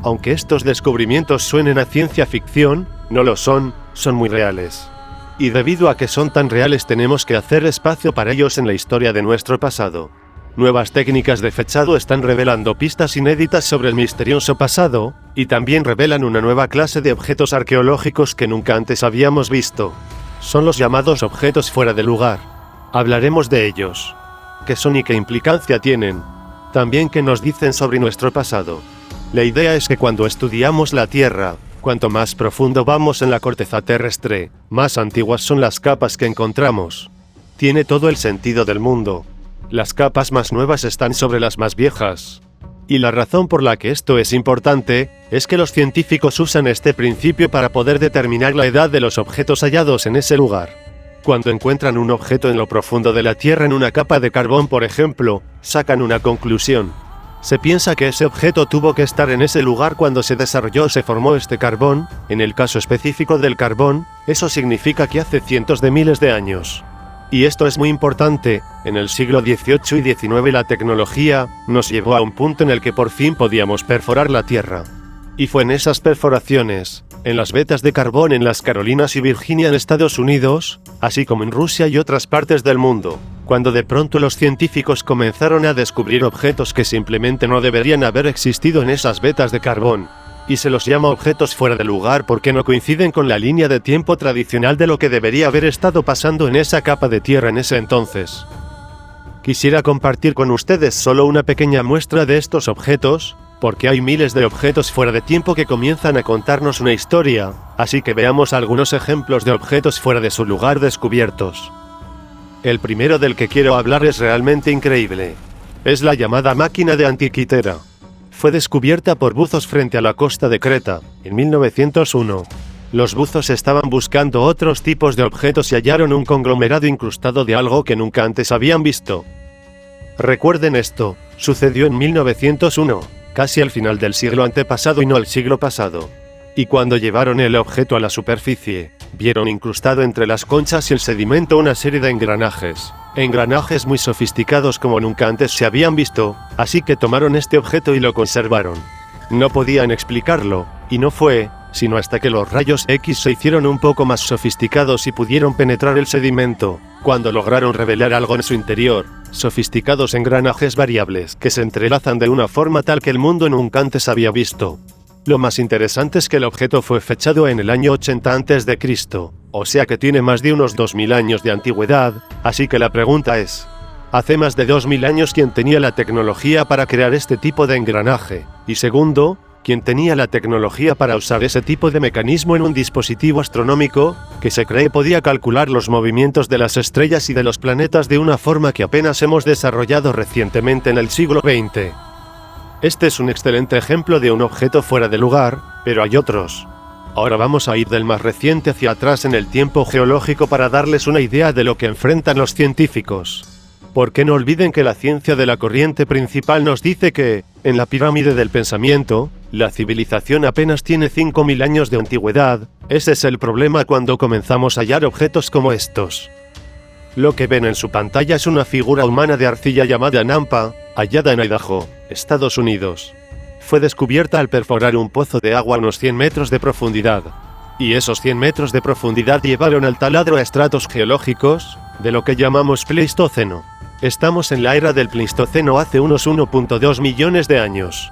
Aunque estos descubrimientos suenen a ciencia ficción, no lo son, son muy reales. Y debido a que son tan reales tenemos que hacer espacio para ellos en la historia de nuestro pasado. Nuevas técnicas de fechado están revelando pistas inéditas sobre el misterioso pasado, y también revelan una nueva clase de objetos arqueológicos que nunca antes habíamos visto. Son los llamados objetos fuera de lugar. Hablaremos de ellos. ¿Qué son y qué implicancia tienen? También qué nos dicen sobre nuestro pasado. La idea es que cuando estudiamos la Tierra, cuanto más profundo vamos en la corteza terrestre, más antiguas son las capas que encontramos. Tiene todo el sentido del mundo. Las capas más nuevas están sobre las más viejas. Y la razón por la que esto es importante, es que los científicos usan este principio para poder determinar la edad de los objetos hallados en ese lugar. Cuando encuentran un objeto en lo profundo de la Tierra en una capa de carbón, por ejemplo, sacan una conclusión. Se piensa que ese objeto tuvo que estar en ese lugar cuando se desarrolló o se formó este carbón. En el caso específico del carbón, eso significa que hace cientos de miles de años. Y esto es muy importante. En el siglo XVIII y XIX la tecnología nos llevó a un punto en el que por fin podíamos perforar la Tierra. Y fue en esas perforaciones, en las vetas de carbón en las Carolinas y Virginia en Estados Unidos, así como en Rusia y otras partes del mundo, cuando de pronto los científicos comenzaron a descubrir objetos que simplemente no deberían haber existido en esas vetas de carbón. Y se los llama objetos fuera de lugar porque no coinciden con la línea de tiempo tradicional de lo que debería haber estado pasando en esa capa de tierra en ese entonces. Quisiera compartir con ustedes solo una pequeña muestra de estos objetos, porque hay miles de objetos fuera de tiempo que comienzan a contarnos una historia, así que veamos algunos ejemplos de objetos fuera de su lugar descubiertos. El primero del que quiero hablar es realmente increíble. Es la llamada máquina de Antikythera. Fue descubierta por buzos frente a la costa de Creta, en 1901. Los buzos estaban buscando otros tipos de objetos y hallaron un conglomerado incrustado de algo que nunca antes habían visto. Recuerden esto, sucedió en 1901, casi al final del siglo antepasado y no el siglo pasado. Y cuando llevaron el objeto a la superficie, vieron incrustado entre las conchas y el sedimento una serie de engranajes. Engranajes muy sofisticados como nunca antes se habían visto, así que tomaron este objeto y lo conservaron. No podían explicarlo, y no fue, sino hasta que los rayos X se hicieron un poco más sofisticados y pudieron penetrar el sedimento, cuando lograron revelar algo en su interior, sofisticados engranajes variables que se entrelazan de una forma tal que el mundo nunca antes había visto. Lo más interesante es que el objeto fue fechado en el año 80 a.C., o sea que tiene más de unos 2000 años de antigüedad, así que la pregunta es, ¿hace más de 2000 años quién tenía la tecnología para crear este tipo de engranaje? Y segundo, ¿quién tenía la tecnología para usar ese tipo de mecanismo en un dispositivo astronómico, que se cree podía calcular los movimientos de las estrellas y de los planetas de una forma que apenas hemos desarrollado recientemente en el siglo XX? Este es un excelente ejemplo de un objeto fuera de lugar, pero hay otros. Ahora vamos a ir del más reciente hacia atrás en el tiempo geológico para darles una idea de lo que enfrentan los científicos. Porque no olviden que la ciencia de la corriente principal nos dice que, en la pirámide del pensamiento, la civilización apenas tiene 5000 años de antigüedad. Ese es el problema cuando comenzamos a hallar objetos como estos. Lo que ven en su pantalla es una figura humana de arcilla llamada Nampa, hallada en Idaho, Estados Unidos. Fue descubierta al perforar un pozo de agua a unos 100 metros de profundidad. Y esos 100 metros de profundidad llevaron al taladro a estratos geológicos, de lo que llamamos Pleistoceno. Estamos en la era del Pleistoceno hace unos 1.2 millones de años.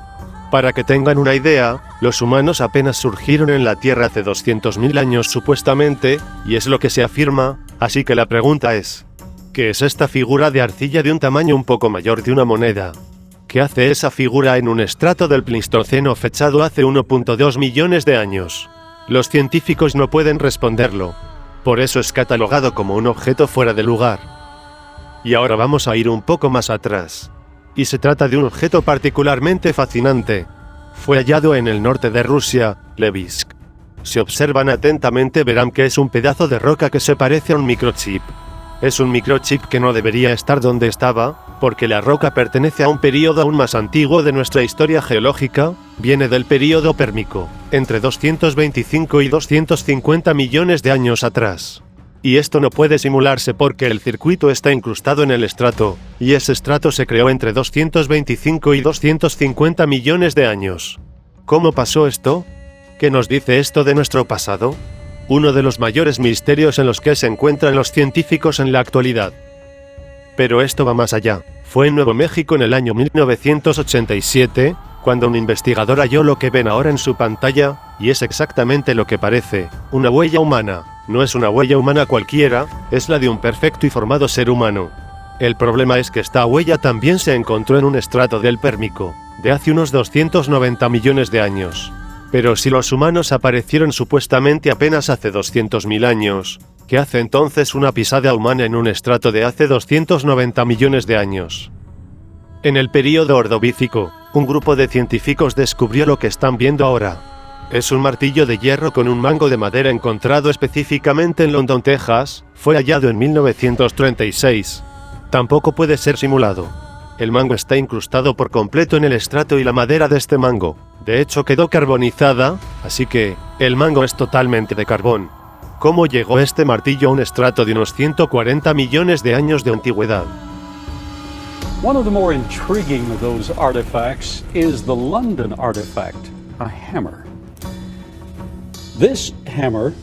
Para que tengan una idea, los humanos apenas surgieron en la Tierra hace 200.000 años supuestamente, y es lo que se afirma, así que la pregunta es, ¿qué es esta figura de arcilla de un tamaño un poco mayor de una moneda? ¿Qué hace esa figura en un estrato del Pleistoceno fechado hace 1.2 millones de años? Los científicos no pueden responderlo. Por eso es catalogado como un objeto fuera de lugar. Y ahora vamos a ir un poco más atrás. Y se trata de un objeto particularmente fascinante. Fue hallado en el norte de Rusia, Levivsk. Si observan atentamente verán que es un pedazo de roca que se parece a un microchip. Es un microchip que no debería estar donde estaba, porque la roca pertenece a un período aún más antiguo de nuestra historia geológica, viene del período pérmico, entre 225 y 250 millones de años atrás. Y esto no puede simularse porque el circuito está incrustado en el estrato, y ese estrato se creó entre 225 y 250 millones de años. ¿Cómo pasó esto? ¿Qué nos dice esto de nuestro pasado? Uno de los mayores misterios en los que se encuentran los científicos en la actualidad. Pero esto va más allá. Fue en Nuevo México en el año 1987, cuando un investigador halló lo que ven ahora en su pantalla, y es exactamente lo que parece, una huella humana. No es una huella humana cualquiera, es la de un perfecto y formado ser humano. El problema es que esta huella también se encontró en un estrato del Pérmico, de hace unos 290 millones de años. Pero si los humanos aparecieron supuestamente apenas hace 200.000 años, ¿qué hace entonces una pisada humana en un estrato de hace 290 millones de años? En el período Ordovícico, un grupo de científicos descubrió lo que están viendo ahora. Es un martillo de hierro con un mango de madera encontrado específicamente en London, Texas, fue hallado en 1936. Tampoco puede ser simulado. El mango está incrustado por completo en el estrato y la madera de este mango, de hecho quedó carbonizada, así que, el mango es totalmente de carbón. ¿Cómo llegó este martillo a un estrato de unos 140 millones de años de antigüedad? One of the more intriguing of those artifacts is the London artifact, a hammer. This hammer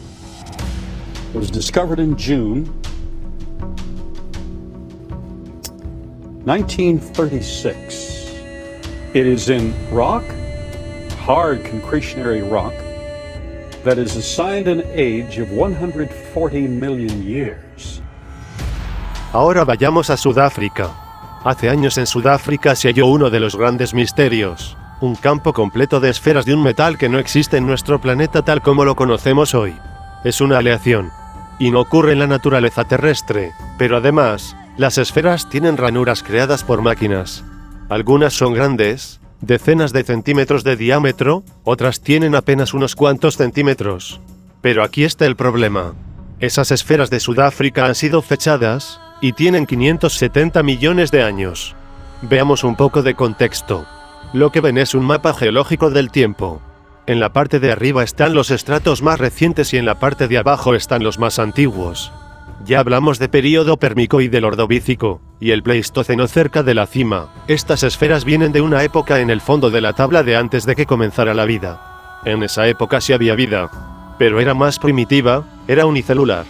was discovered in June 1936. It is in rock, hard concretionary rock, that is assigned an age of 140 million years. Ahora vayamos a Sudáfrica. Hace años en Sudáfrica se halló uno de los grandes misterios, un campo completo de esferas de un metal que no existe en nuestro planeta tal como lo conocemos hoy. Es una aleación, y no ocurre en la naturaleza terrestre, pero además, las esferas tienen ranuras creadas por máquinas. Algunas son grandes, decenas de centímetros de diámetro, otras tienen apenas unos cuantos centímetros. Pero aquí está el problema. Esas esferas de Sudáfrica han sido fechadas, y tienen 570 millones de años. Veamos un poco de contexto. Lo que ven es un mapa geológico del tiempo. En la parte de arriba están los estratos más recientes y en la parte de abajo están los más antiguos. Ya hablamos de período Pérmico y del Ordovícico, y el Pleistoceno cerca de la cima. Estas esferas vienen de una época en el fondo de la tabla de antes de que comenzara la vida. En esa época sí había vida, pero era más primitiva, era unicelular.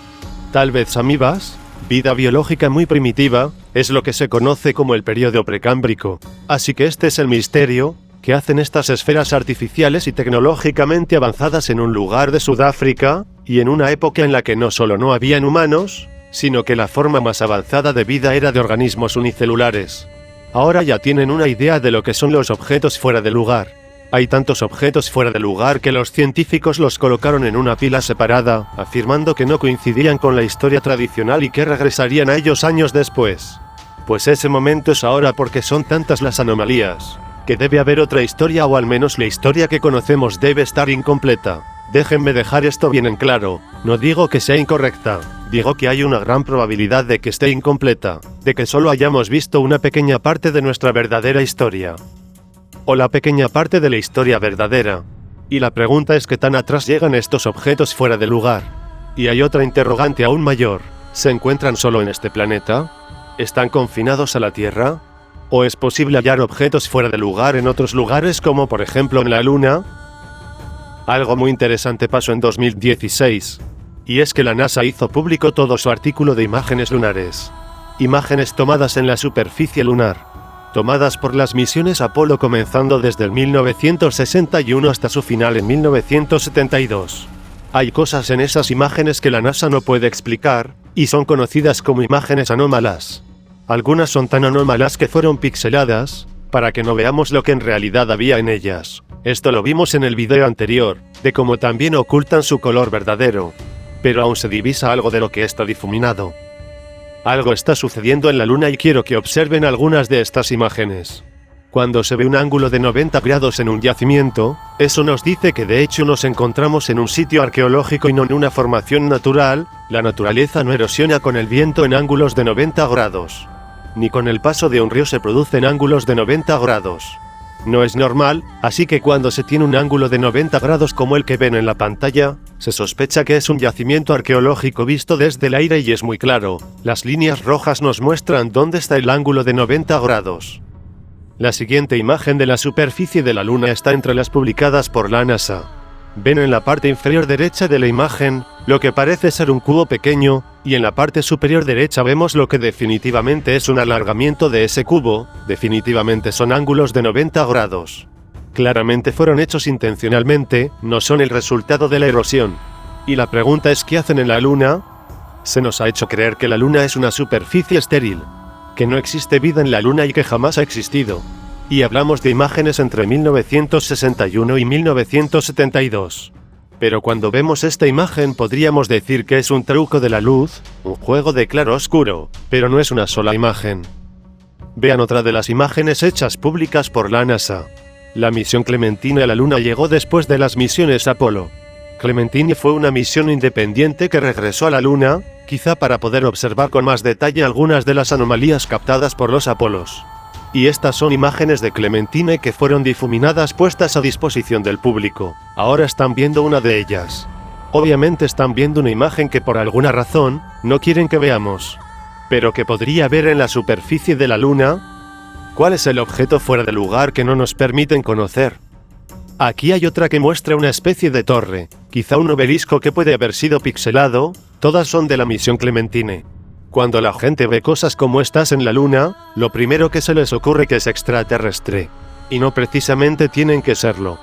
Tal vez amibas, vida biológica muy primitiva, es lo que se conoce como el período precámbrico. Así que este es el misterio, que hacen estas esferas artificiales y tecnológicamente avanzadas en un lugar de Sudáfrica, y en una época en la que no solo no habían humanos, sino que la forma más avanzada de vida era de organismos unicelulares. Ahora ya tienen una idea de lo que son los objetos fuera de lugar. Hay tantos objetos fuera de lugar que los científicos los colocaron en una pila separada, afirmando que no coincidían con la historia tradicional y que regresarían a ellos años después. Pues ese momento es ahora porque son tantas las anomalías, que debe haber otra historia o al menos la historia que conocemos debe estar incompleta. Déjenme dejar esto bien en claro, no digo que sea incorrecta, digo que hay una gran probabilidad de que esté incompleta, de que solo hayamos visto una pequeña parte de nuestra verdadera historia. O la pequeña parte de la historia verdadera. Y la pregunta es ¿qué tan atrás llegan estos objetos fuera de lugar? Y hay otra interrogante aún mayor, ¿se encuentran solo en este planeta? ¿Están confinados a la Tierra? ¿O es posible hallar objetos fuera de lugar en otros lugares como por ejemplo en la Luna? Algo muy interesante pasó en 2016, y es que la NASA hizo público todo su artículo de imágenes lunares. Imágenes tomadas en la superficie lunar, tomadas por las misiones Apolo comenzando desde el 1961 hasta su final en 1972. Hay cosas en esas imágenes que la NASA no puede explicar, y son conocidas como imágenes anómalas. Algunas son tan anómalas que fueron pixeladas, para que no veamos lo que en realidad había en ellas. Esto lo vimos en el video anterior, de cómo también ocultan su color verdadero. Pero aún se divisa algo de lo que está difuminado. Algo está sucediendo en la Luna y quiero que observen algunas de estas imágenes. Cuando se ve un ángulo de 90 grados en un yacimiento, eso nos dice que de hecho nos encontramos en un sitio arqueológico y no en una formación natural. La naturaleza no erosiona con el viento en ángulos de 90 grados. Ni con el paso de un río se producen ángulos de 90 grados. No es normal, así que cuando se tiene un ángulo de 90 grados como el que ven en la pantalla, se sospecha que es un yacimiento arqueológico visto desde el aire y es muy claro. Las líneas rojas nos muestran dónde está el ángulo de 90 grados. La siguiente imagen de la superficie de la Luna está entre las publicadas por la NASA. Ven en la parte inferior derecha de la imagen lo que parece ser un cubo pequeño, y en la parte superior derecha vemos lo que definitivamente es un alargamiento de ese cubo, definitivamente son ángulos de 90 grados. Claramente fueron hechos intencionalmente, no son el resultado de la erosión. Y la pregunta es ¿qué hacen en la Luna? Se nos ha hecho creer que la Luna es una superficie estéril, que no existe vida en la Luna y que jamás ha existido. Y hablamos de imágenes entre 1961 y 1972. Pero cuando vemos esta imagen podríamos decir que es un truco de la luz, un juego de claro-oscuro, pero no es una sola imagen. Vean otra de las imágenes hechas públicas por la NASA. La misión Clementine a la Luna llegó después de las misiones Apolo. Clementine fue una misión independiente que regresó a la Luna, quizá para poder observar con más detalle algunas de las anomalías captadas por los Apolos. Y estas son imágenes de Clementine que fueron difuminadas puestas a disposición del público. Ahora están viendo una de ellas. Obviamente están viendo una imagen que por alguna razón no quieren que veamos, pero que podría ver en la superficie de la Luna. ¿Cuál es el objeto fuera de lugar que no nos permiten conocer? Aquí hay otra que muestra una especie de torre, quizá un obelisco que puede haber sido pixelado. Todas son de la misión Clementine. Cuando la gente ve cosas como estas en la Luna, lo primero que se les ocurre que es extraterrestre. Y no precisamente tienen que serlo.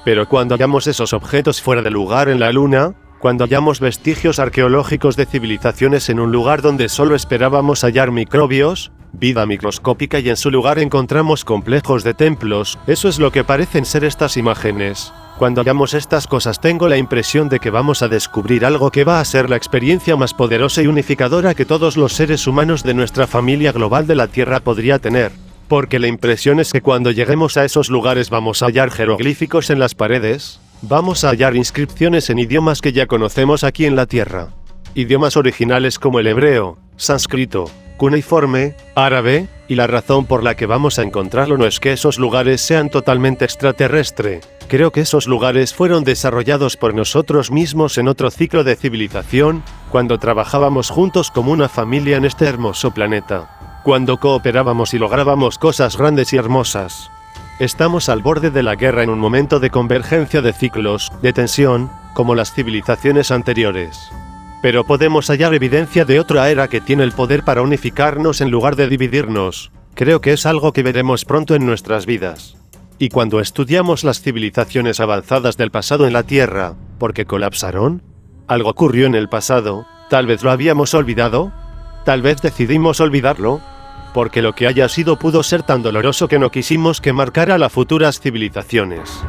Pero cuando hallamos esos objetos fuera de lugar en la Luna, cuando hallamos vestigios arqueológicos de civilizaciones en un lugar donde solo esperábamos hallar microbios, vida microscópica y en su lugar encontramos complejos de templos, eso es lo que parecen ser estas imágenes. Cuando hallamos estas cosas tengo la impresión de que vamos a descubrir algo que va a ser la experiencia más poderosa y unificadora que todos los seres humanos de nuestra familia global de la Tierra podría tener. Porque la impresión es que cuando lleguemos a esos lugares vamos a hallar jeroglíficos en las paredes, vamos a hallar inscripciones en idiomas que ya conocemos aquí en la Tierra. Idiomas originales como el hebreo, sánscrito, cuneiforme, árabe, y la razón por la que vamos a encontrarlo no es que esos lugares sean totalmente extraterrestre. Creo que esos lugares fueron desarrollados por nosotros mismos en otro ciclo de civilización, cuando trabajábamos juntos como una familia en este hermoso planeta. Cuando cooperábamos y lográbamos cosas grandes y hermosas. Estamos al borde de la guerra en un momento de convergencia de ciclos, de tensión, como las civilizaciones anteriores. Pero podemos hallar evidencia de otra era que tiene el poder para unificarnos en lugar de dividirnos. Creo que es algo que veremos pronto en nuestras vidas. Y cuando estudiamos las civilizaciones avanzadas del pasado en la Tierra, ¿por qué colapsaron? ¿Algo ocurrió en el pasado? ¿Tal vez lo habíamos olvidado? ¿Tal vez decidimos olvidarlo? Porque lo que haya sido pudo ser tan doloroso que no quisimos que marcara a las futuras civilizaciones.